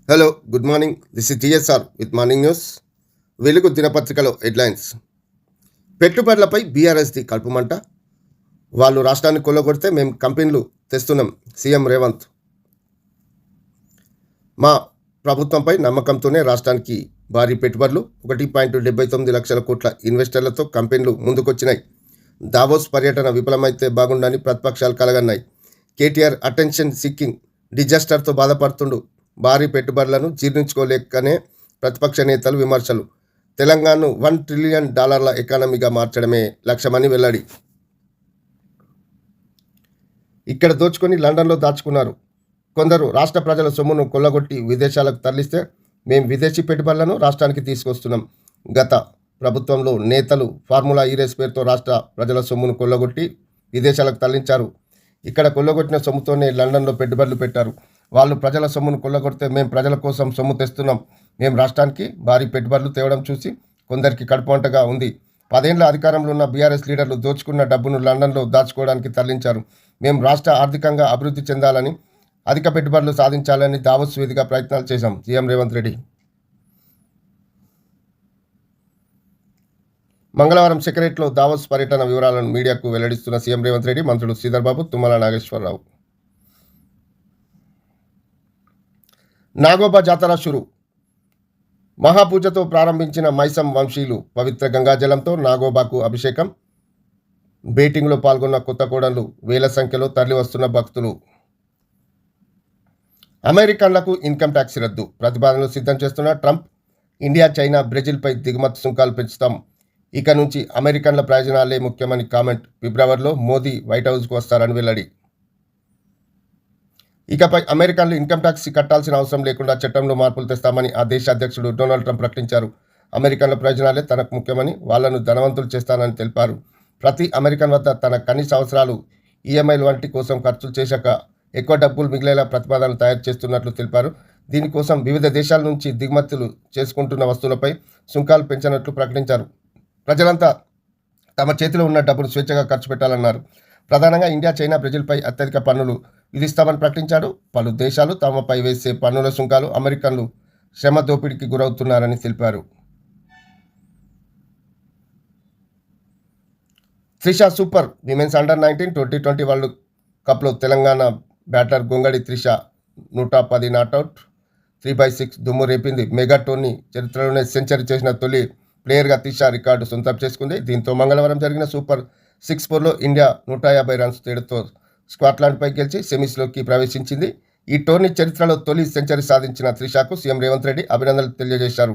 Hello good morning. This is TSR with morning news. వెలుగు దినపత్రికలో headlines. పెట్టుబడులపై బీఆర్ఎస్ది కలుపుమంట. వాళ్ళు రాష్ట్రాన్ని కొల్లగొడితే మేము కంపెనీలు తెస్తున్నాం. సీఎం రేవంత్. మా ప్రభుత్వంపై నమ్మకంతోనే రాష్ట్రానికి భారీ పెట్టుబడులు 1.79 లక్షల కోట్ల ఇన్వెస్టర్లతో కంపెనీలు ముందుకొచ్చినాయి. దావోస్ పర్యటన విఫలమైతే బాగుండని ప్రతిపక్షాలు కలగన్నాయి. కేటీఆర్ అటెన్షన్ సీకింగ్ డిజాస్టర్తో బాధపడుతుండు. భారీ పెట్టుబడులను జీర్ణించుకోలేకనే ప్రతిపక్ష నేతలు విమర్శలు. తెలంగాణను $1 ట్రిలియన్ ఎకానమీగా మార్చడమే లక్ష్యమని వెల్లడి. ఇక్కడ దోచుకొని లండన్లో దాచుకున్నారు. కొందరు రాష్ట్ర ప్రజల సొమ్మును కొల్లగొట్టి విదేశాలకు తరలిస్తే మేము విదేశీ పెట్టుబడులను రాష్ట్రానికి తీసుకొస్తున్నాం. గత ప్రభుత్వంలో నేతలు ఫార్ములా ఈరేస్ పేరుతో రాష్ట్ర ప్రజల సొమ్మును కొల్లగొట్టి విదేశాలకు తరలించారు. ఇక్కడ కొల్లగొట్టిన సొమ్ముతోనే లండన్లో పెట్టుబడులు పెట్టారు. వాళ్ళు ప్రజల సొమ్మును కొల్లగొడితే మేము ప్రజల కోసం సొమ్ము తెస్తున్నాం. మేము రాష్ట్రానికి భారీ పెట్టుబడులు తేవడం చూసి కొందరికి కడుపుమంటగా ఉంది. 10 ఏళ్ల అధికారంలో ఉన్న బీఆర్ఎస్ లీడర్లు దోచుకున్న డబ్బును లండన్లో దాచుకోవడానికి తరలించారు. మేము రాష్ట్ర ఆర్థికంగా అభివృద్ధి చెందాలని, అధిక పెట్టుబడులు సాధించాలని దావోస్ వేదికగా ప్రయత్నాలు చేశాం. సీఎం రేవంత్ రెడ్డి మంగళవారం సెక్రటరీలో దావోస్ పర్యటన వివరాలను మీడియాకు వెల్లడిస్తున్న సీఎం రేవంత్ రెడ్డి, మంత్రులు శ్రీధర్ బాబు, తుమ్మల నాగేశ్వరరావు. నాగోబా జాతర షురు. మహాపూజతో ప్రారంభించిన మైసం వంశీయులు పవిత్ర గంగాజలంతో నాగోబాకు అభిషేకం. బేటింగ్లో పాల్గొన్న కొత్త కోడళ్లు, వేల సంఖ్యలో తరలివస్తున్న భక్తులు. అమెరికన్లకు ఇన్కమ్ ట్యాక్స్ రద్దు ప్రతిపాదనలు సిద్ధం చేస్తున్న ట్రంప్. ఇండియా, చైనా, బ్రెజిల్పై దిగుమతి సుంకాలు పెంచుతాం. ఇక నుంచి అమెరికన్ల ప్రయోజనాలే ముఖ్యమని కామెంట్. ఫిబ్రవరిలో మోదీ వైట్ హౌస్కు వస్తారని వెల్లడి. ఇకపై అమెరికన్లు ఇన్కమ్ ట్యాక్స్ కట్టాల్సిన అవసరం లేకుండా చట్టంలో మార్పులు తెస్తామని ఆ దేశ అధ్యక్షుడు డొనాల్డ్ ట్రంప్ ప్రకటించారు. అమెరికన్ల ప్రయోజనాలే తనకు ముఖ్యమని, వాళ్లను ధనవంతులు చేస్తానని తెలిపారు. ప్రతి అమెరికన్ వద్ద తన కనీస అవసరాలు, ఈఎంఐలు వంటి కోసం ఖర్చులు చేశాక ఎక్కువ డబ్బులు మిగిలేలా ప్రతిపాదనలు తయారు చేస్తున్నట్లు తెలిపారు. దీనికోసం వివిధ దేశాల నుంచి దిగుమతులు చేసుకుంటున్న వస్తువులపై సుంకాలు పెంచినట్లు ప్రకటించారు. ప్రజలంతా తమ చేతిలో ఉన్న డబ్బును స్వేచ్ఛగా ఖర్చు పెట్టాలన్నారు. ప్రధానంగా ఇండియా, చైనా, బ్రెజిల్పై అత్యధిక పన్నులు విధిస్తామని ప్రకటించాడు. పలు దేశాలు తమపై వేసే పన్నుల సుంకాలు అమెరికన్లు శ్రమ దోపిడీకి గురవుతున్నారని తెలిపారు. Trisha super women's under-19 2020 world కప్లో తెలంగాణ బ్యాటర్ గొంగడి త్రిష 110 నాట్అవుట్, 3/6 దుమ్ము రేపింది. మెగా టోర్నీ చరిత్రలోనే సెంచరీ చేసిన తొలి ప్లేయర్గా త్రిష రికార్డు సొంతం చేసుకుంది. దీంతో మంగళవారం జరిగిన సూపర్ 6-4లో ఇండియా 150 రన్స్ తేడాతో స్కాట్లాండ్పై గెలిచి సెమీస్లోకి ప్రవేశించింది. ఈ టోర్నీ చరిత్రలో తొలి సెంచరీ సాధించిన త్రిషకు సీఎం రేవంత్ రెడ్డి అభినందనలు తెలియజేశారు.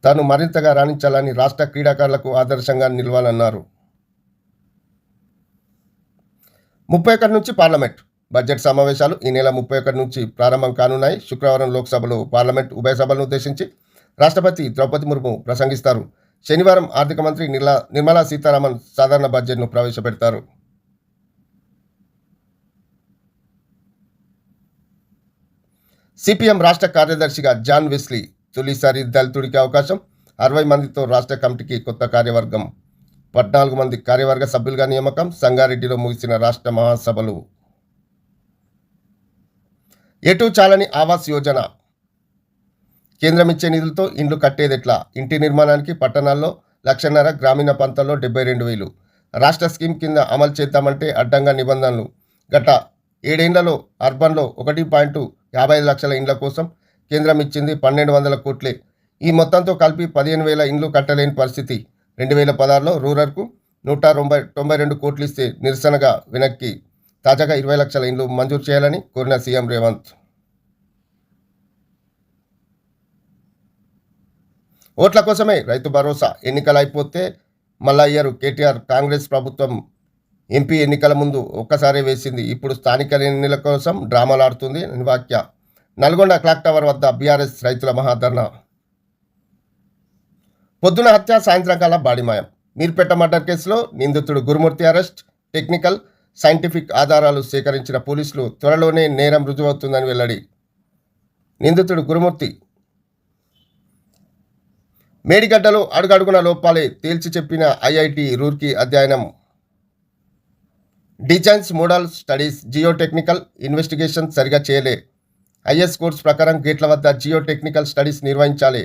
తాను మరింతగా రాణించాలని, రాష్ట్ర క్రీడాకారులకు ఆదర్శంగా నిలవాలన్నారు. 31 నుంచి పార్లమెంట్ బడ్జెట్ సమావేశాలు ఈ నెల 31 నుంచి ప్రారంభం కానున్నాయి. శుక్రవారం లోక్సభలో పార్లమెంట్ ఉభయ సభలను ఉద్దేశించి రాష్ట్రపతి ద్రౌపది ముర్ము ప్రసంగిస్తారు. శనివారం ఆర్థిక మంత్రి నిర్మలా సీతారామన్ సాధారణ బడ్జెట్ను ప్రవేశపెడతారు. సిపిఎం రాష్ట్ర కార్యదర్శిగా జాన్ వెస్లీ తొలిసారి దళితుడికి అవకాశం. 60 మందితో రాష్ట్ర కమిటీకి కొత్త కార్యవర్గం. 14 మంది కార్యవర్గ సభ్యులుగా నియామకం. సంగారెడ్డిలో ముగిసిన రాష్ట్ర మహాసభలు. ఎటు చాలని ఆవాస్ యోజన. కేంద్రం ఇచ్చే నిధులతో ఇండ్లు కట్టేదెట్లా? ఇంటి నిర్మాణానికి పట్టణాల్లో 1,50,000, గ్రామీణ ప్రాంతాల్లో 72,000. రాష్ట్ర స్కీమ్ కింద అమలు చేద్దామంటే అడ్డంగా నిబంధనలు. గత 7 ఏళ్లలో అర్బన్లో 1.55 లక్షల ఇండ్ల కోసం కేంద్రం ఇచ్చింది 1,200 కోట్లే. ఈ మొత్తంతో కలిపి 15,000 ఇండ్లు కట్టలేని పరిస్థితి. 2016లో రూరల్కు 192 కోట్లు ఇస్తే నిరసనగా వెనక్కి. తాజాగా 20 లక్షల ఇండ్లు మంజూరు చేయాలని కోరిన సీఎం రేవంత్. ఓట్ల కోసమే రైతు భరోసా. ఎన్నికలు అయిపోతే మళ్ళా అయ్యారు కేటీఆర్. కాంగ్రెస్ ప్రభుత్వం ఎంపీ ఎన్నికల ముందు ఒక్కసారే వేసింది, ఇప్పుడు స్థానిక ఎన్నికల కోసం డ్రామాలాడుతుంది అని వ్యాఖ్య. నల్గొండ క్లాక్ టవర్ వద్ద బీఆర్ఎస్ రైతుల మహాధర్నా. పొద్దున హత్య, సాయంత్రం కాల బాడిమాయం. మీర్పేట మర్డర్ కేసులో నిందితుడు గురుమూర్తి అరెస్ట్. టెక్నికల్, సైంటిఫిక్ ఆధారాలు సేకరించిన పోలీసులు త్వరలోనే నేరం రుజువవుతుందని వెల్లడి. నిందితుడు గురుమూర్తి మేడిగడ్డలో అడుగడుగున లోపాలే తేల్చి చెప్పిన ఐఐటి రూర్కీ అధ్యయనం. Designs, model studies, geo technical investigation సరిగా చేయలే. ఐఎస్ కోర్స్ ప్రకారం గేట్ల వద్ద జియో టెక్నికల్ స్టడీస్ నిర్వహించాలి.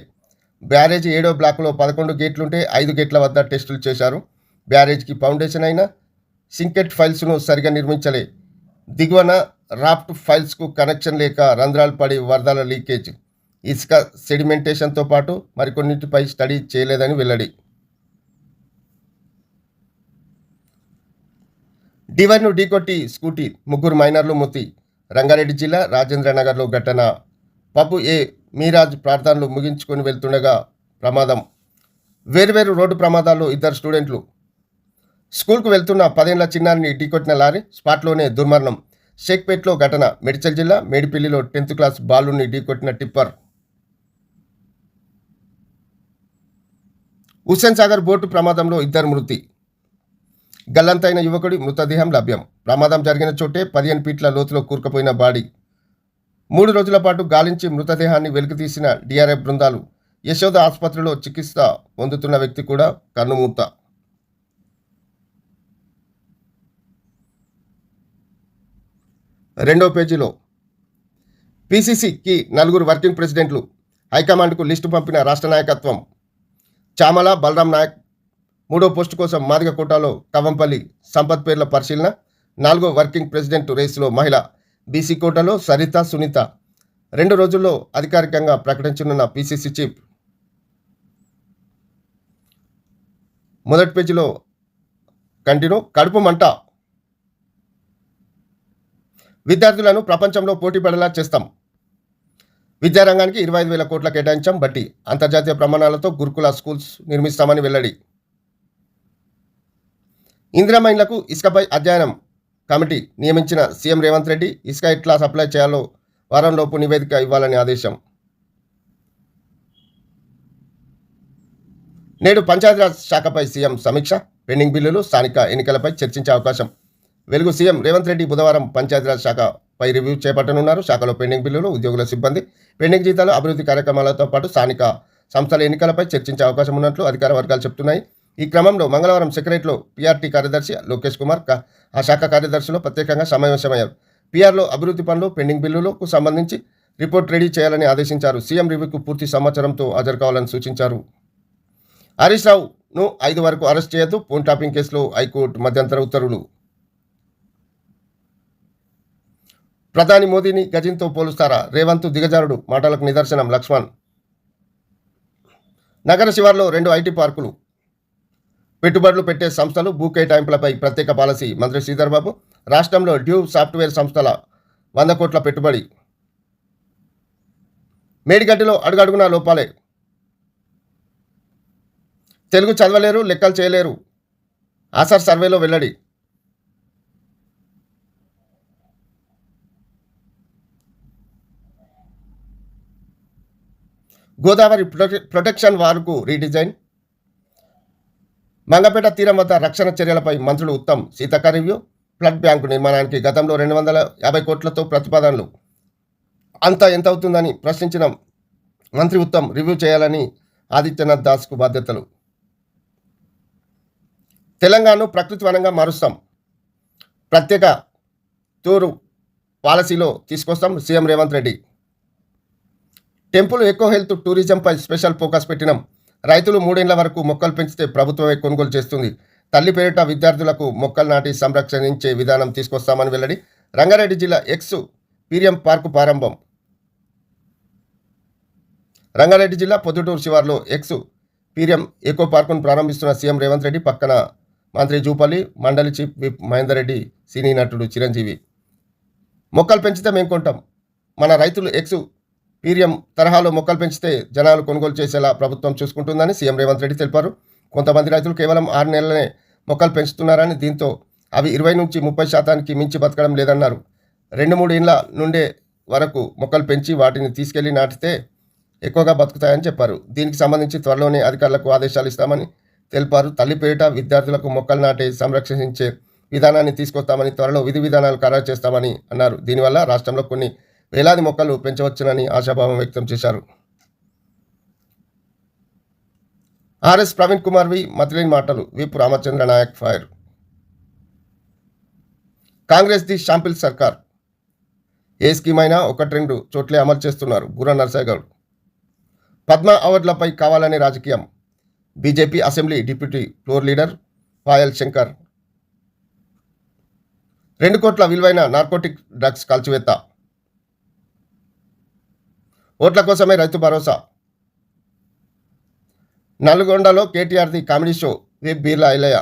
బ్యారేజ్ 7వ బ్లాకులో 11 గేట్లుంటే 5 గేట్ల వద్ద టెస్టులు చేశారు. బ్యారేజ్కి ఫౌండేషన్ అయిన సింకెట్ ఫైల్స్ను సరిగా నిర్మించలే. దిగువన రాఫ్ట్ ఫైల్స్కు కనెక్షన్ లేక రంధ్రాలు పడి వరదల లీకేజ్, ఇసుక సెడిమెంటేషన్తో పాటు మరికొన్నింటిపై స్టడీ చేయలేదని వెల్లడి. డివైర్ను ఢీకొట్టి స్కూటీ, 3 మైనర్లు మృతి. రంగారెడ్డి జిల్లా రాజేంద్రనగర్లో ఘటన. పబ్ ఏ మీరాజ్ ప్రార్థనలు ముగించుకొని వెళ్తుండగా ప్రమాదం. వేర్వేరు రోడ్డు ప్రమాదాల్లో 2 స్టూడెంట్లు. స్కూల్కు వెళ్తున్న 10 ఏళ్ల చిన్నారిని ఢీకొట్టిన లారీ, స్పాట్లోనే దుర్మరణం. షేక్పేట్లో ఘటన. మేడ్చల్ జిల్లా మేడిపల్లిలో 10th క్లాస్ బాలుని ఢీకొట్టిన టిప్పర్. హుస్సేన్ సాగర్ బోటు ప్రమాదంలో 2 మృతి. గల్లంతైన యువకుడి మృతదేహం లభ్యం. ప్రమాదం జరిగిన చోటే 15 ఫీట్ల లోతులో కూరుకుపోయిన బాడీ. 3 రోజుల పాటు గాలించి మృతదేహాన్ని వెలికితీసిన డిఆర్ఎఫ్ బృందాలు. యశోద ఆసుపత్రిలో చికిత్స పొందుతున్న వ్యక్తి కూడా కన్నుమూత. రెండో పేజీలో పీసీసీకి 4 వర్కింగ్ ప్రెసిడెంట్లు. హైకమాండ్కు లిస్టు పంపిన రాష్ట్ర నాయకత్వం. చామల బలరాం నాయక్. 3వ పోస్టు కోసం మాదిగ కోటాలో కవంపల్లి సంపత్ పేర్ల పరిశీలన. 4వ వర్కింగ్ ప్రెసిడెంట్ రేసులో మహిళ. బీసీ కోటాలో సరిత, సునీత. 2 రోజుల్లో అధికారికంగా ప్రకటించనున్న పీసీసీ చీఫ్. మొదటి పేజీలో కంటిన్యూ. కడుపు మంట. విద్యార్థులను ప్రపంచంలో పోటీ పడేలా చేస్తాం. విద్యారంగానికి 25,000 కోట్ల కేటాయించాం. బట్టి అంతర్జాతీయ ప్రమాణాలతో గురుకుల స్కూల్స్ నిర్మిస్తామని వెల్లడి. ఇందిరామైన్లకు ఇసుకపై అధ్యయనం కమిటీ నియమించిన సీఎం రేవంత్ రెడ్డి. ఇసుక ఎట్లా సప్లై చేయాలో వారంలోపు నివేదిక ఇవ్వాలని ఆదేశం. నేడు పంచాయతీరాజ్ శాఖపై సీఎం సమీక్ష. పెండింగ్ బిల్లులు, స్థానిక ఎన్నికలపై చర్చించే అవకాశం. వెలుగు. సీఎం రేవంత్ రెడ్డి బుధవారం పంచాయతీరాజ్ శాఖపై రివ్యూ చేపట్టనున్నారు. శాఖలో పెండింగ్ బిల్లులు, ఉద్యోగుల సిబ్బంది, పెండింగ్ జీతాలు, అభివృద్ధి కార్యక్రమాలతో పాటు స్థానిక సంస్థల ఎన్నికలపై చర్చించే అవకాశం ఉన్నట్లు అధికార వర్గాలు చెబుతున్నాయి. ఈ క్రమంలో మంగళవారం సెక్రటరీలో పీఆర్టీ కార్యదర్శి లోకేష్ కుమార్, ఆ శాఖ కార్యదర్శులు ప్రత్యేకంగా సమావేశమయ్యారు. పీఆర్లో అభివృద్ధి పనులు, పెండింగ్ బిల్లులకు సంబంధించి రిపోర్ట్ రెడీ చేయాలని ఆదేశించారు. సీఎం రివ్యూకు పూర్తి సమాచారంతో హాజరు కావాలని సూచించారు. హరీష్ రావును 5 వరకు అరెస్ట్ చేయొద్దు. ఫోన్ ట్యాపింగ్ కేసులో హైకోర్టు మధ్యంతర ఉత్తర్వులు. ప్రధాని మోదీని గజంతో పోలుస్తారా? రేవంత్ దిగజారుడు మాటలకు నిదర్శనం. లక్ష్మణ్. నగర శివార్లో 2 ఐటీ పార్కులు. పెట్టుబడులు పెట్టే సంస్థలు, భూ కేటాయింపులపై ప్రత్యేక పాలసీ. మంత్రి శ్రీధర్ బాబు. రాష్ట్రంలో డ్యూ సాఫ్ట్వేర్ సంస్థల 100 కోట్ల పెట్టుబడి. మేడిగడ్డలో అడుగడుగునా లోపాలే. తెలుగు చదవలేరు, లెక్కలు చేయలేరు. ఆసర్ సర్వేలో వెల్లడి. గోదావరి ప్రొటెక్షన్ వార్కు రీడిజైన్. మంగపేట తీరం వద్ద రక్షణ చర్యలపై మంత్రులు Uttam, Seethakka review. Flood bank నిర్మాణానికి గతంలో 250 కోట్లతో ప్రతిపాదనలు. అంతా ఎంత అవుతుందని ప్రశ్నించిన మంత్రి ఉత్తమ్ రివ్యూ చేయాలని ఆదిత్యనాథ్ దాస్కు బాధ్యతలు. తెలంగాణను ప్రకృతి వనంగా మారుస్తాం. ప్రత్యేక టూరు పాలసీలో తీసుకొస్తాం. CM Revanth Reddy. Temple eco health టూరిజంపై స్పెషల్ ఫోకస్ పెట్టినాం. రైతులు 3 ఏళ్ల వరకు మొక్కలు పెంచితే ప్రభుత్వమే కొనుగోలు చేస్తుంది. తల్లి పేరిట విద్యార్థులకు మొక్కలు నాటి సంరక్షించే విధానం తీసుకొస్తామని వెల్లడి. రంగారెడ్డి జిల్లా ఎక్స్ పీరియం పార్కు ప్రారంభం. రంగారెడ్డి జిల్లా పొద్దుటూరు శివార్లో ఎక్స్ పీరియం ఎకో పార్కును ప్రారంభిస్తున్న సీఎం రేవంత్ రెడ్డి. పక్కన మంత్రి జూపల్లి, మండలి chief whip Mahender Reddy, cine నటుడు చిరంజీవి. మొక్కలు పెంచితే మేము కొంటాం. మన రైతులు ఎక్స్ పీరియం తరహాలో మొక్కలు పెంచితే జనాలు కొనుగోలు చేసేలా ప్రభుత్వం చూసుకుంటుందని సీఎం రేవంత్ రెడ్డి తెలిపారు. కొంతమంది రైతులు కేవలం 6 నెలలనే మొక్కలు పెంచుతున్నారని, దీంతో అవి 20 నుంచి 30% మించి బతకడం లేదన్నారు. 2-3 ఏళ్ల నుండే వరకు మొక్కలు పెంచి వాటిని తీసుకెళ్లి నాటితే ఎక్కువగా బతుకుతాయని చెప్పారు. దీనికి సంబంధించి త్వరలోనే అధికారులకు ఆదేశాలు ఇస్తామని తెలిపారు. తల్లి పేరిట విద్యార్థులకు మొక్కలు నాటి సంరక్షించే విధానాన్ని తీసుకొస్తామని, త్వరలో విధి విధానాలు ఖరారు చేస్తామని అన్నారు. దీనివల్ల రాష్ట్రంలో కొన్ని వేలాది మొక్కలు పెంచవచ్చునని ఆశాభావం వ్యక్తం చేశారు. ఆర్ఎస్ ప్రవీణ్ కుమార్ వి మతిలేని మాటలు. Whip Ramachandra Naik fire. కాంగ్రెస్ ది షాంపిల్ సర్కార్. ఏ స్కీమ్ అయినా 1-2 చోట్లే అమలు చేస్తున్నారు బూర నర్సయ్య గౌడ్. పద్మ అవార్డులపై కావాలనే రాజకీయం. BJP assembly deputy floor leader Payal Shankar. 2 కోట్ల విలువైన నార్కోటిక్ డ్రగ్స్ కాల్చివేత. ఓట్ల కోసమే రైతు భరోసా. నల్గొండలో కేటీఆర్ది comedy show whip Beerla Ilaiah.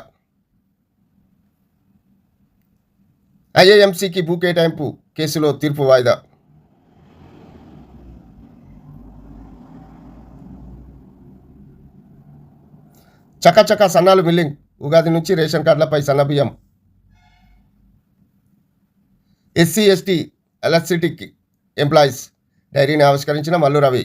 ఐఏఎంసీకి భూ కేటాయింపు కేసులో తీర్పు వాయిదా. చకచక సన్నాలు మిల్లింగ్. ఉగాది నుంచి రేషన్ కార్డులపై సన్నబియ్యం. ఎస్సీ ఎస్టీ ఎలక్ట్రిసిటీ ఎంప్లాయీస్ డైరీని ఆవిష్కరించిన మల్లు రవి.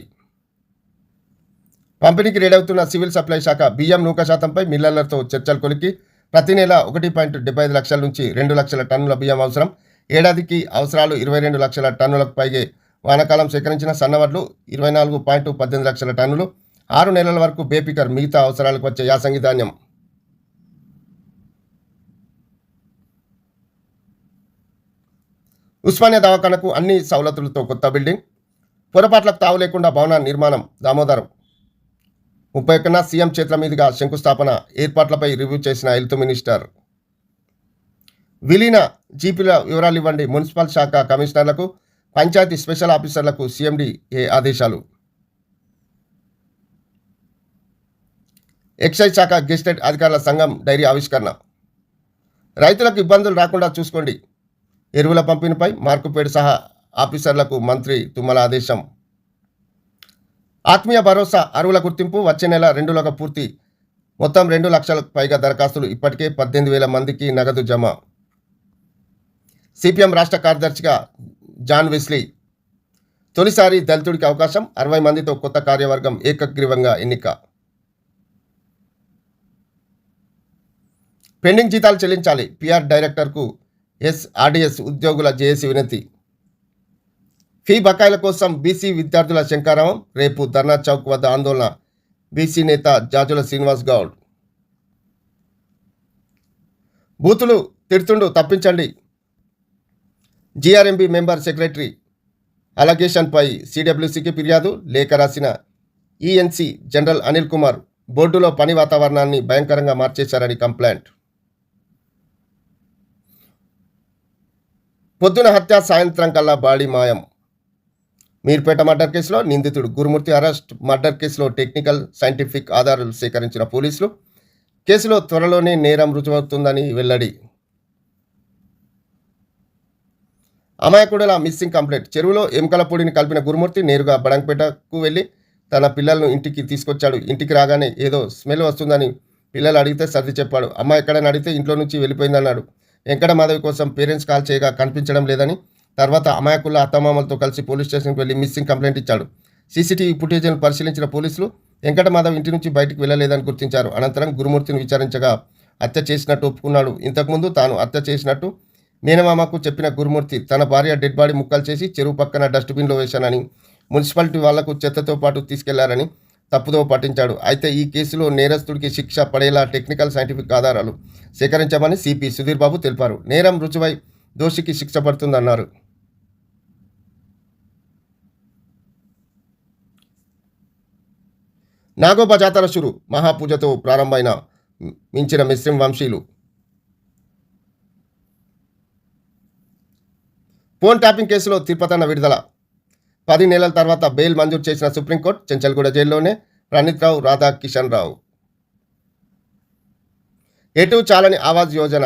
పంపిణీకి రెడవుతున్న సివిల్ సప్లై శాఖ బియ్యం నూక శాతంపై మిల్లర్లతో చర్చలు కొలికి ప్రతి నెల 1.75 లక్షల నుంచి 2 లక్షల టన్నుల బియ్యం అవసరం. ఏడాదికి అవసరాలు 22 లక్షల టన్నులకు పైగే. వానాకాలం సేకరించిన సన్నవడ్లు 24.18 లక్షల టన్నులు. 6 నెలల వరకు బేపికర్. మిగతా అవసరాలకు వచ్చే యాసంగి ధాన్యం. ఉస్మానియా దవాఖానకు అన్ని సౌలతులతో కొత్త బిల్డింగ్. పొరపాట్లకు తావు లేకుండా భవన నిర్మాణం. దామోదరం. 31న సీఎం చేతుల మీదుగా శంకుస్థాపన. ఏర్పాట్లపై రివ్యూ చేసిన హెల్త్ మినిస్టర్. విలీన జీపీల వివరాలు ఇవ్వండి. మున్సిపల్ శాఖ కమిషనర్లకు, పంచాయతీ స్పెషల్ ఆఫీసర్లకు సీఎండీఏ ఆదేశాలు. ఎక్సైజ్ శాఖ గెస్టెడ్ అధికారుల సంఘం డైరీ ఆవిష్కరణ. రైతులకు ఇబ్బందులు రాకుండా చూసుకోండి. ఎరువుల పంపిణీపై మార్కుపేడు సహా ఆఫీసర్లకు మంత్రి తుమ్మల ఆదేశం. ఆత్మీయ భరోసా అరువుల గుర్తింపు వచ్చే నెల 2లోగా పూర్తి. మొత్తం 2 లక్షలకు పైగా దరఖాస్తులు. ఇప్పటికే 18,000 మందికి నగదు జమ. సిపిఎం రాష్ట్ర కార్యదర్శిగా జాన్ వెస్లీ. తొలిసారి దళితుడికి అవకాశం. 60 మందితో కొత్త కార్యవర్గం ఏకగ్రీవంగా ఎన్నిక. పెండింగ్ జీతాలు చెల్లించాలి. పిఆర్ డైరెక్టర్కు ఎస్ఆర్డీఎస్ ఉద్యోగుల జేఏసీ వినతి. ఫీ బకాయిల కోసం బీసీ విద్యార్థుల శంకారావం. రేపు ధర్నా చౌక్ వద్ద ఆందోళన. బీసీ నేత జాజుల శ్రీనివాస్ గౌడ్. బూతులు తిడుతుండు తప్పించండి. జీఆర్ఎంబీ మెంబర్ సెక్రటరీ అలగేషన్పై సిడబ్ల్యూసీకి ఫిర్యాదు. లేఖ రాసిన ఈఎన్సీ జనరల్ అనిల్ కుమార్. బోర్డులో పని వాతావరణాన్ని భయంకరంగా మార్చేశారని కంప్లైంట్. పొద్దున హత్య, సాయంత్రం కల్లా బాడీ మాయం. మీర్పేట మర్డర్ కేసులో నిందితుడు గురుమూర్తి అరెస్ట్. మర్డర్ కేసులో టెక్నికల్, సైంటిఫిక్ ఆధారాలు సేకరించిన పోలీసులు. కేసులో త్వరలోనే నేరం రుజువవుతుందని వెల్లడి. అమాయకుడుల మిస్సింగ్ కంప్లైంట్. చెరువులో ఎముకల పొడిని కలిపిన గురుమూర్తి నేరుగా బడంగపేటకు వెళ్ళి తన పిల్లలను ఇంటికి తీసుకొచ్చాడు. ఇంటికి రాగానే ఏదో స్మెల్ వస్తుందని పిల్లలు అడిగితే సర్ది చెప్పాడు. అమ్మ ఎక్కడని అడిగితే ఇంట్లో నుంచి వెళ్ళిపోయిందన్నాడు. వెంకట మాధవి కోసం పేరెంట్స్ కాల్ చేయగా కనిపించడం లేదని, తర్వాత అమాయకుల అత్తమామలతో కలిసి పోలీస్ స్టేషన్కి వెళ్ళి మిస్సింగ్ కంప్లైంట్ ఇచ్చాడు. సీసీటీవీ ఫుటేజ్ను పరిశీలించిన పోలీసులు వెంకట మాధవ్ ఇంటి నుంచి బయటికి వెళ్ళలేదని గుర్తించారు. అనంతరం గురుమూర్తిని విచారించగా హత్య చేసినట్టు ఒప్పుకున్నాడు. ఇంతకుముందు తాను హత్య చేసినట్టు మేనమామకు చెప్పిన గురుమూర్తి తన భార్య డెడ్ బాడీ ముక్కలు చేసి చెరువు పక్కన డస్ట్బిన్లో వేశానని, మున్సిపాలిటీ వాళ్లకు చెత్తతో పాటు తీసుకెళ్లారని తప్పుదో పట్టించాడు. అయితే ఈ కేసులో నేరస్తుడికి శిక్ష పడేలా టెక్నికల్, సైంటిఫిక్ ఆధారాలు సేకరించామని సిపి సుధీర్ బాబు తెలిపారు. నేరం రుజువై దోషికి శిక్ష పడుతుందన్నారు. నాగోబా జాతర షురు. మహాపూజతో ప్రారంభమైన మించిన ముస్లిం వంశీయులు. ఫోన్ ట్యాపింగ్ కేసులో తిరుపతన్న విడుదల. 10 నెలల తర్వాత బెయిల్ మంజూరు చేసిన సుప్రీంకోర్టు. చెంచల్గూడ జైల్లోనే ప్రణీత్ రావు, రాధా కిషన్ రావు. ఎటు చాలని ఆవాజ్ యోజన.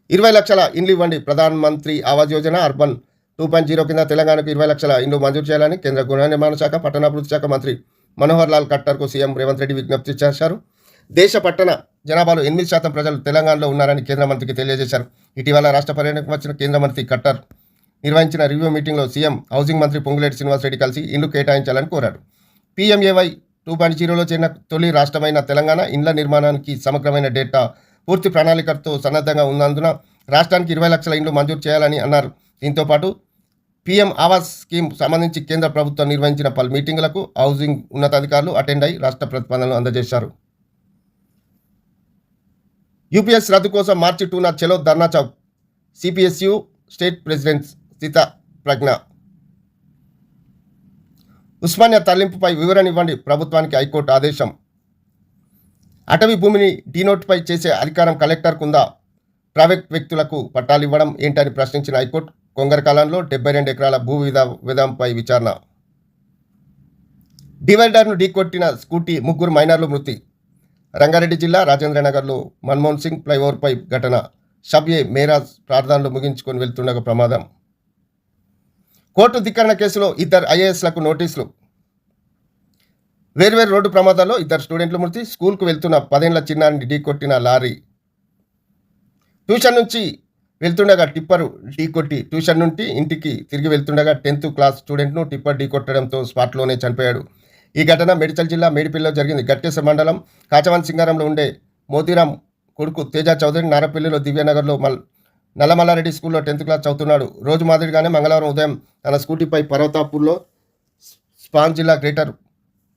20 లక్షల ఇండ్లు ఇవ్వండి. ప్రధాన మంత్రి ఆవాజ్ యోజన అర్బన్ 2.0 కింద తెలంగాణకు 20 లక్షల ఇండ్లు మంజూరు చేయాలని కేంద్ర గృహ నిర్మాణ శాఖ, పట్టణాభివృద్ధి శాఖ మంత్రి మనోహర్ లాల్ ఖట్టర్కు సీఎం రేవంత్ రెడ్డి విజ్ఞప్తి చేశారు. దేశ పట్టణ జనాభాలో 8% ప్రజలు తెలంగాణలో ఉన్నారని కేంద్ర మంత్రికి తెలియజేశారు. ఇటీవల రాష్ట్ర పర్యటనకు వచ్చిన కేంద్ర మంత్రి ఖట్టర్ నిర్వహించిన రివ్యూ మీటింగ్లో సీఎం, హౌసింగ్ మంత్రి పొంగులేటి శ్రీనివాసరెడ్డి కలిసి ఇండ్లు కేటాయించాలని కోరారు. పీఎంఏవై 2.0లో చేరిన తొలి రాష్ట్రమైన తెలంగాణ ఇండ్ల నిర్మాణానికి సమగ్రమైన డేటా, పూర్తి ప్రణాళికతో సన్నద్ధంగా ఉన్నందున రాష్ట్రానికి 20 లక్షల ఇండ్లు మంజూరు చేయాలని అన్నారు. దీంతోపాటు పీఎం ఆవాస్ స్కీమ్ సంబంధించి కేంద్ర ప్రభుత్వం నిర్వహించిన పలు మీటింగులకు హౌసింగ్ ఉన్నతాధికారులు అటెండ్ అయి రాష్ట్ర ప్రతిపాదనలు అందజేశారు. యూపీఎస్ రద్దు కోసం మార్చి 2న చలో ధర్నా చౌక్. సిపిఎస్యు స్టేట్ ప్రెసిడెంట్ సీతా ప్రజ్ఞ. ఉస్మానియా తరలింపుపై వివరణ ఇవ్వండి, ప్రభుత్వానికి హైకోర్టు ఆదేశం. అటవీ భూమిని డీనోటిఫై చేసే అధికారం కలెక్టర్కు ఉందా? ప్రైవేట్ వ్యక్తులకు పట్టాలు ఇవ్వడం ఏంటని ప్రశ్నించిన హైకోర్టు. కొంగరకాలంలో 72 ఎకరాల భూ విధాంపై విచారణ. డివైడర్ను ఢీకొట్టిన స్కూటీ, 3 మైనర్లు మృతి. రంగారెడ్డి జిల్లా రాజేంద్రనగర్లో మన్మోహన్ సింగ్ ఫ్లైఓవర్పై ఘటన. షబ్-ఏ మేరాజ్ ప్రార్థనలు ముగించుకొని వెళ్తుండగా ప్రమాదం. కోర్టు ధిక్కరణ కేసులో 2 ఐఏఎస్లకు నోటీసులు. వేర్వేరు రోడ్డు ప్రమాదాల్లో 2 స్టూడెంట్లు మృతి. స్కూల్కు వెళ్తున్న 10 ఏళ్ల చిన్నారిని ఢీకొట్టిన లారీ. ట్యూషన్ నుంచి వెళ్తుండగా టిప్పరు ఢీకొట్టి ట్యూషన్ నుండి ఇంటికి తిరిగి వెళ్తుండగా 10th క్లాస్ స్టూడెంట్ను టిప్పర్ ఢీకొట్టడంతో స్పాట్లోనే చనిపోయాడు. ఈ ఘటన మేడ్చల్ జిల్లా మేడిపల్లిలో జరిగింది. గట్కేసర్ మండలం కాచవన్ సింగారంలో ఉండే మోతీరాం కొడుకు తేజ చౌదరి నారపల్లిలో దివ్యనగర్లో నల్లమల్లారెడ్డి స్కూల్లో 10th క్లాస్ చదువుతున్నాడు. రోజు మాదిరిగానే మంగళవారం ఉదయం తన స్కూటీపై పర్వతాపూర్లో స్పాన్ జిల్లా గ్రేటర్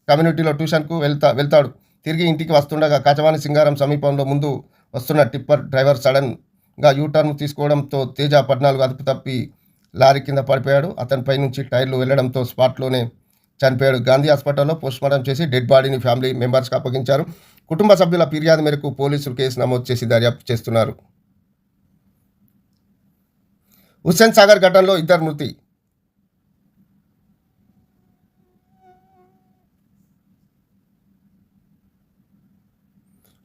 కమ్యూనిటీలో ట్యూషన్కు వెళ్తాడు. తిరిగి ఇంటికి వస్తుండగా కాచవాని సింగారం సమీపంలో ముందు వస్తున్న టిప్పర్ డ్రైవర్ సడన్గా యూటర్న్ తీసుకోవడంతో తేజ 14 అదుపు తప్పి లారీ కింద పడిపోయాడు. అతనిపై నుంచి టైర్లు వెళ్లడంతో స్పాట్లోనే చనిపోయాడు. గాంధీ హాస్పిటల్లో పోస్ట్మార్టం చేసి డెడ్ బాడీని ఫ్యామిలీ మెంబర్స్కి అప్పగించారు. కుటుంబ సభ్యుల ఫిర్యాదు మేరకు పోలీసులు కేసు నమోదు చేసి దర్యాప్తు చేస్తున్నారు. హుస్సేన్ సాగర్ ఘటనలో 2 మృతి.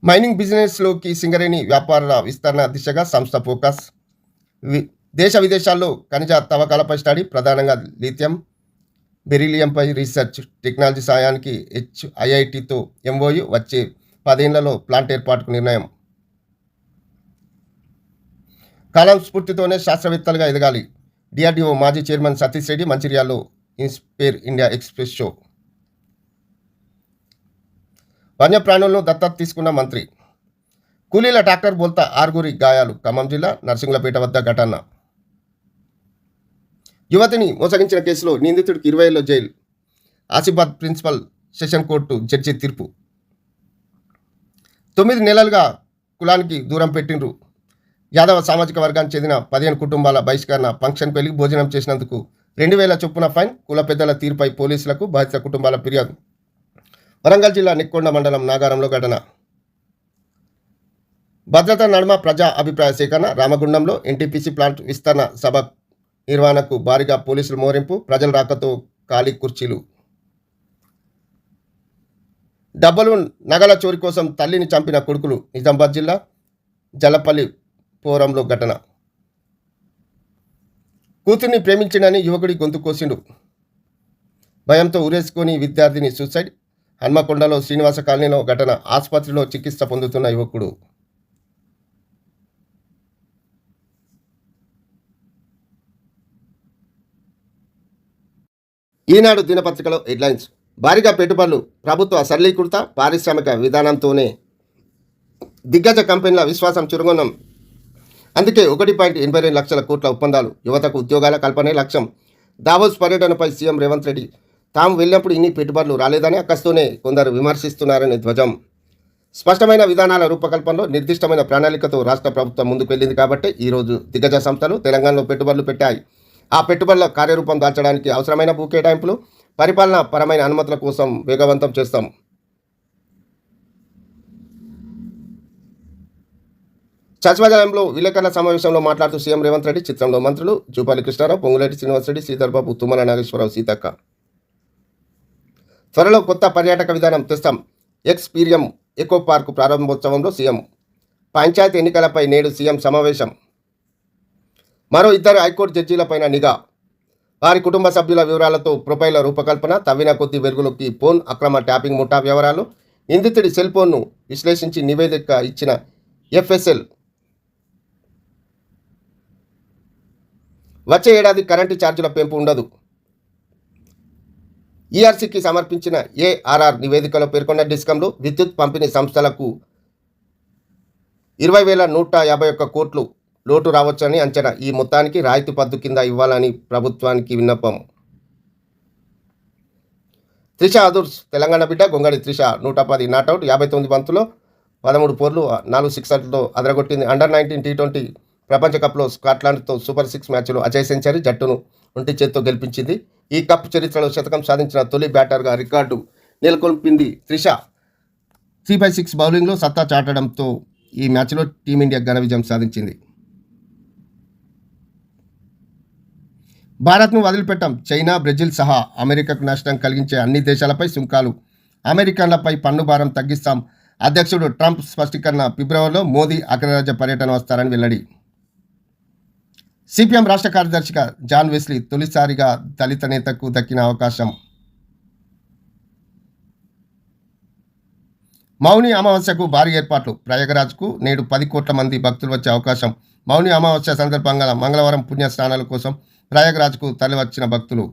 మైనింగ్ బిజినెస్లోకి సింగరేణి వ్యాపారాల విస్తరణ దిశగా సంస్థ ఫోకస్. దేశ విదేశాల్లో ఖనిజ తవ్వకాలపై స్టడీ, ప్రధానంగా లిథియం, బెరీలియంపై రీసెర్చ్. టెక్నాలజీ సాయానికి HIITతో MOU. వచ్చే 10 ఏళ్లలో ప్లాంట్ ఏర్పాటుకు నిర్ణయం. కాలం స్ఫూర్తితోనే శాస్త్రవేత్తలుగా ఎదగాలి. DRDO మాజీ చైర్మన్ సతీష్ రెడ్డి మంచిర్యాలలో ఇన్స్పైర్ ఇండియా ఎక్స్ప్రెస్ షో. వన్యప్రాణులను దత్తత తీసుకున్న మంత్రి. కూలీల ట్రాక్టర్ బోల్తా 6 గాయాలు. ఖమ్మం జిల్లా నర్సింగులపేట వద్ద ఘటన. యువతిని మోసగించిన కేసులో నిందితుడికి 20 ఏళ్ల జైలు. Asifabad principal session court judge తీర్పు. 9 నెలలుగా కులానికి దూరం పెట్టిండ్రు. యాదవ సామాజిక వర్గానికి చెందిన 15 కుటుంబాల బహిష్కరణ. ఫంక్షన్కు వెళ్ళి భోజనం చేసినందుకు 2000 చొప్పున ఫైన్. కుల పెద్దల తీరుపై పోలీసులకు బాధిత కుటుంబాల ఫిర్యాదు. వరంగల్ జిల్లా నిక్కొండ మండలం నాగారంలో ఘటన. భద్రత నడుమ ప్రజా అభిప్రాయ సేకరణ. రామగుండంలో NTPC ప్లాంట్ విస్తరణ సభ నిర్వహణకు భారీగా పోలీసులు మోరింపు. ప్రజల రాకతో ఖాళీ కుర్చీలు. డబ్బులు నగల చోరీ కోసం తల్లిని చంపిన కొడుకులు. నిజామాబాద్ జిల్లా జలపల్లి పోరంలో ఘటన. కూతుర్ని ప్రేమించిండని యువకుడి గొంతు కోసిండు. భయంతో ఉరేసుకొని విద్యార్థిని సూసైడ్. హన్మకొండలో శ్రీనివాస కాలనీలో ఘటన. ఆసుపత్రిలో చికిత్స పొందుతున్న యువకుడు. ఈనాడు దినపత్రికలో హెడ్లైన్స్. భారీగా పెట్టుబడులు. ప్రభుత్వ సరళీకృత పారిశ్రామిక విధానంతోనే దిగ్గజ కంపెనీల విశ్వాసం చురుగొన్నాం. అందుకే 1.82 లక్షల కోట్ల ఒప్పందాలు. యువతకు ఉద్యోగాల కల్పనే లక్ష్యం. దావోస్ పర్యటనపై సీఎం రేవంత్ రెడ్డి. తాము వెళ్ళినప్పుడు ఇన్ని పెట్టుబడులు రాలేదని అక్కస్తోనే కొందరు విమర్శిస్తున్నారని ధ్వజం. స్పష్టమైన విధానాల రూపకల్పనలో నిర్దిష్టమైన ప్రణాళికతో రాష్ట్ర ప్రభుత్వం ముందుకు వెళ్ళింది కాబట్టి ఈరోజు దిగ్గజ సంస్థలు తెలంగాణలో పెట్టుబడులు పెట్టాయి. ఆ పెట్టుబడుల కార్యరూపం దాల్చడానికి అవసరమైన భూ కేటాయింపులు, పరిపాలన పరమైన అనుమతుల కోసం వేగవంతం చేస్తాం. సచివాలయంలో విలేకరుల సమావేశంలో మాట్లాడుతూ సీఎం రేవంత్ రెడ్డి. చిత్రంలో మంత్రులు జూపల్లి కృష్ణారావు, పొంగులేటి శ్రీనివాసరెడ్డి, శ్రీధర్బాబు, తుమ్మల నాగేశ్వరరావు, సీతక్క. త్వరలో కొత్త పర్యాటక విధానం తెస్తాం. ఎక్స్పీరియం ఎకో పార్కు ప్రారంభోత్సవంలో సీఎం. పంచాయతీ ఎన్నికలపై నేడు సీఎం సమావేశం. మరో 2 హైకోర్టు జడ్జీలపైన నిఘా. వారి కుటుంబ సభ్యుల వివరాలతో ప్రొఫైళ్ల రూపకల్పన. తవ్విన కొద్ది వెలుగులోకి ఫోన్ అక్రమ ట్యాపింగ్ ముఠా వ్యవహారాలు. నిందితుడి సెల్ ఫోన్ను విశ్లేషించి నివేదిక ఇచ్చిన FSL. వచ్చే ఏడాది కరెంటు ఛార్జీల పెంపు ఉండదు. ERCకి సమర్పించిన ARR నివేదికలో పేర్కొన్న డిస్కంలు విద్యుత్ పంపిణీ సంస్థలకు 20,151 కోట్లు లోటు రావచ్చని అంచనా. ఈ మొత్తానికి రాయితీ పద్దు కింద ఇవ్వాలని ప్రభుత్వానికి విన్నపం. త్రిష అదుర్స్. తెలంగాణ బిడ్డ గొంగడి త్రిష 110 నాటౌట్. 59 బంతుల్లో 13 4 4 సిక్సర్లతో అదరగొట్టింది. అండర్ 19 T20 ప్రపంచ కప్లో స్కాట్లాండ్తో సూపర్ 6 మ్యాచ్లో అజయ్ సెంచరీ. జట్టును ఒంటి చేత్తో గెలిపించింది. ఈ కప్ చరిత్రలో శతకం సాధించిన తొలి బ్యాటర్గా రికార్డు నెలకొల్పింది త్రిష. 3/6 బౌలింగ్లో సత్తా చాటడంతో ఈ మ్యాచ్లో టీమిండియా ఘన విజయం సాధించింది. భారత్ను వదిలిపెట్టాం. చైనా, బ్రెజిల్ సహా అమెరికాకు నష్టం కలిగించే అన్ని దేశాలపై సుంకాలు, అమెరికన్లపై పన్ను భారం తగ్గిస్తాం. అధ్యక్షుడు ట్రంప్ స్పష్టీకరణ. ఫిబ్రవరిలో మోదీ అగ్రరాజ్య పర్యటన వస్తారని వెల్లడి. సిపిఎం రాష్ట్ర కార్యదర్శిగా జాన్ వెస్లీ తొలిసారిగా దళిత నేతకు దక్కిన అవకాశం. మౌని అమావాస్యకు భారీ ఏర్పాట్లు. ప్రయాగరాజ్కు నేడు 10 కోట్ల మంది భక్తులు వచ్చే అవకాశం. మౌని అమావాస్య సందర్భంగా మంగళవారం పుణ్య స్నానాల కోసం ప్రయాగరాజ్కు తరలివచ్చిన భక్తులు.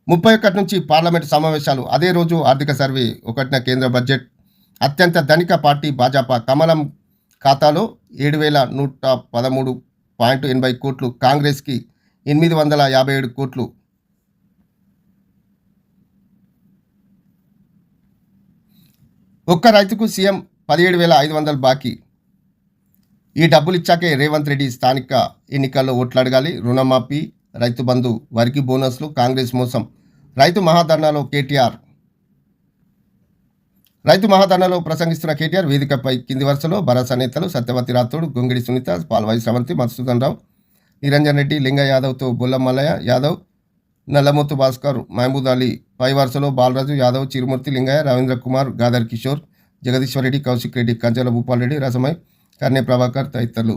31 నుంచి పార్లమెంటు సమావేశాలు. అదే రోజు ఆర్థిక సర్వే. 1న కేంద్ర బడ్జెట్. అత్యంత ధనిక పార్టీ భాజపా. కమలం ఖాతాలో 7,113.80 కోట్లు. కాంగ్రెస్కి 857 కోట్లు. ఒక్క రైతుకు సీఎం 17,500 బాకీ. ఈ డబ్బులు ఇచ్చాకే రేవంత్ రెడ్డి స్థానిక ఎన్నికల్లో ఓట్లు అడగాలి. రుణమాఫీ, రైతు బంధు, వరికి బోనస్లు, కాంగ్రెస్ మోసం. రైతు మహాధర్నాలో కేటీఆర్. రైతు మహాధర్నాలో ప్రసంగిస్తున్న కేటీఆర్ వేదికపై కింది వరుసలో భరోసా నేతలు సత్యవతి రాథోడ్, గొంగిడి సునీత, పాల్వాయి స్రవంతి, మధుసూదన్ రావు, నిరంజన్ రెడ్డి, లింగ యాదవ్తో బొల్లం మల్లయ్య యాదవ్, నల్లమోతు భాస్కర్, మహమూద్ అలీ. పై వరుసలో బాలరాజు యాదవ్, చిరుమూర్తి, లింగయ్య, రవీంద్ర కుమార్, గాదర్ కిషోర్, జగదీశ్వర్ రెడ్డి, కౌశిక్ రెడ్డి, కంచెల భూపాల్ రెడ్డి, రసమై, కర్ణే ప్రభాకర్ తదితరులు.